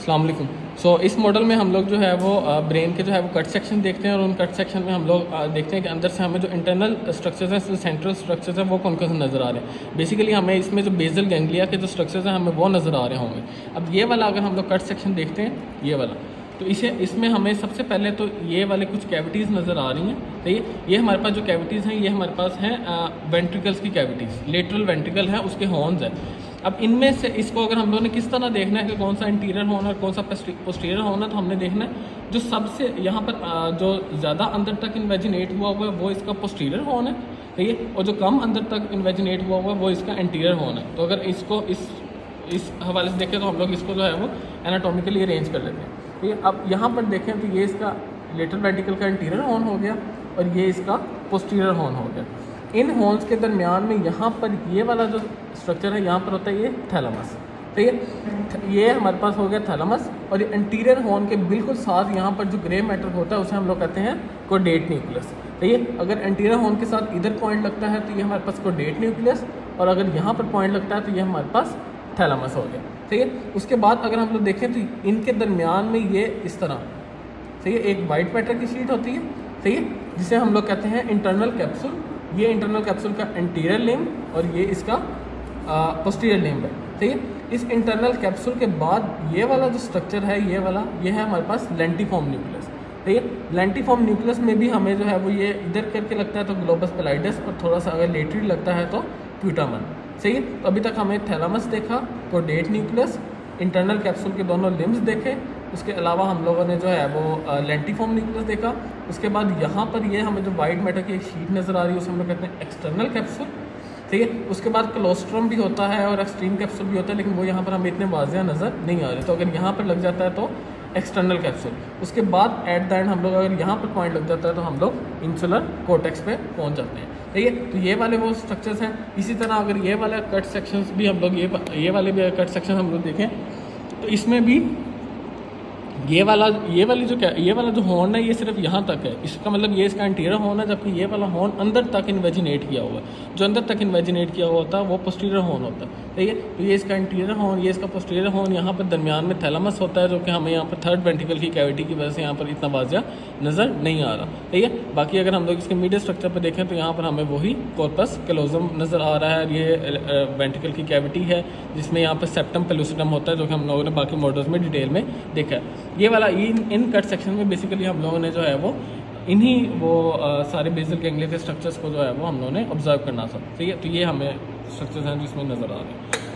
अस्सलाम वालेकुम। इस मॉडल में हम लोग जो है वो ब्रेन के जो है वो कट सेक्शन देखते हैं और उन कट सेक्शन में हम लोग देखते हैं कि अंदर से हमें जो इंटरनल स्ट्रक्चर्स हैं, सेंट्रल स्ट्रक्चर्स हैं, वो कौन कौन से नज़र आ रहे हैं। बेसिकली हमें इसमें जो बेसल गैंग्लिया के जो स्ट्रक्चर्स हैं हमें वो नज़र आ रहे होंगे। अब ये वाला अगर हम लोग कट सेक्शन देखते हैं, ये वाला, तो इसमें हमें सबसे पहले तो ये वाले कुछ कैविटीज़ नज़र आ रही हैं। तो ये हमारे पास जो कैविटीज़ हैं ये हमारे पास हैं वेंट्रिकल्स की कैविटीज़, लेटरल वेंट्रिकल है, उसके हॉर्न्स है। अब इनमें से इसको अगर हम लोगों ने किस तरह देखना है कि कौन सा इंटीरियर हॉर्न और कौन सा पोस्टीरियर हॉर्न है, तो हमने देखना है जो सबसे यहाँ पर जो ज़्यादा अंदर तक इन्वेजिनेट हुआ है वो इसका पोस्टीरियर हॉर्न है, ठीक है, और जो कम अंदर तक इन्वेजिनेट हुआ है वो इसका इंटीरियर हॉर्न है। तो अगर इसको इस हवाले से देखें तो हम लोग इसको जो है वो एनाटॉमिकली अरेंज कर लेते हैं। ठीक है, अब यहाँ पर देखें तो ये इसका लेटरल वेंट्रिकल का इंटीरियर हॉर्न हो गया और ये इसका पोस्टीरियर हॉर्न हो गया। इन हॉर्न्स के दरमियान में यहाँ पर ये वाला जो स्ट्रक्चर है यहाँ पर होता है ये थैलेमस, ठीक है, ये हमारे पास हो गया थैलेमस। और ये इंटीरियर हॉर्न के बिल्कुल साथ यहाँ पर जो ग्रे मैटर होता है उसे हम लोग कहते हैं कोडेट न्यूक्लियस। ठीक है, अगर इंटीरियर हॉर्न के साथ इधर पॉइंट लगता है तो ये हमारे पास कोडेट न्यूक्लियस, और अगर यहाँ पर पॉइंट लगता है तो ये हमारे पास थैलेमस हो गया। ठीक है, उसके बाद अगर हम लोग देखें तो इनके दरमियान में ये इस तरह, ठीक है, एक वाइट मैटर की शीट होती है, ठीक है, जिसे हम लोग कहते हैं इंटरनल कैप्सूल। ये इंटरनल कैप्सूल का इंटीरियर लिम्ब और ये इसका पोस्टीरियर लिम्ब है। ठीक है, इस इंटरनल कैप्सूल के बाद ये वाला जो स्ट्रक्चर है ये वाला, ये है हमारे पास लेंटिफॉर्म न्यूक्लियस। ठीक है, लेंटिफॉर्म न्यूक्लियस में भी हमें जो है वो ये इधर करके लगता है तो ग्लोबस पैलाइडस, और थोड़ा सा अगर लेटरी लगता है तो प्यूटामन। सही है, तो अभी तक हमें थैलेमस देखा, कोडेट न्यूक्लियस, इंटरनल कैप्सूल के दोनों लिम्ब्स देखे, उसके अलावा हम लोगों ने जो है वो लेंटिफॉर्म न्यूक्लियस देखा। उसके बाद यहाँ पर ये हमें जो वाइट मैटर की एक शीट नज़र आ रही है उसे हम लोग कहते हैं एक्सटर्नल कैप्सूल। ठीक है, उसके बाद क्लोस्ट्रम भी होता है और एक्सट्रीम कैप्सूल भी होता है, लेकिन वो यहाँ पर हमें इतने वाज़िया नज़र नहीं आ रहे। तो अगर यहाँ पर लग जाता है तो एक्सटर्नल कैप्सूल। उसके बाद एट द एंड हम लोग अगर यहाँ पर पॉइंट लग जाता है तो हम लोग इंसुलर कोर्टेक्स पे पहुँच जाते हैं। ठीक है, तो ये वाले वो स्ट्रक्चर्स हैं। इसी तरह अगर ये वाला कट सेक्शंस भी हम लोग ये वाले भी कट सेक्शन हम लोग देखें तो इसमें भी ये वाला जो हॉर्न है ये सिर्फ यहाँ तक है, इसका मतलब ये इसका इंटीरियर हॉर्न है, जबकि ये वाला हॉर्न अंदर तक इन्वेजिनेट किया हुआ है। जो अंदर तक इन्वेजिनेट किया हुआ होता है वो पोस्टीरियर हॉर्न होता है। ठीक है, तो ये इसका इंटीरियर हॉर्न, ये इसका पोस्टीरियर हॉर्न। यहाँ पर दरमियान में थैलेमस होता है जो कि हमें यहाँ पर थर्ड वेंट्रिकल की कैविटी की वजह से यहाँ पर इतना वाजिया नज़र नहीं आ रहा। ठीक है, बाकी अगर हम लोग इसके मीडियल स्ट्रक्चर पर देखें तो यहाँ पर हमें वही कॉर्पस कैलोजम नज़र आ रहा है। ये वेंट्रिकल की कैविटी है जिसमें यहाँ पर सेप्टम पेलुसिडम होता है जो कि हम लोगों ने बाकी मॉडल्स में डिटेल में देखा है। ये वाला इन कट सेक्शन में बेसिकली हम लोगों ने जो है वो सारे बेसल गैंग्लिया के स्ट्रक्चर्स को जो है वो हम लोगों ने ऑब्जर्व करना था। ठीक है, तो ये हमें स्ट्रक्चर्स हैं जिसमें नज़र आ रहे हैं।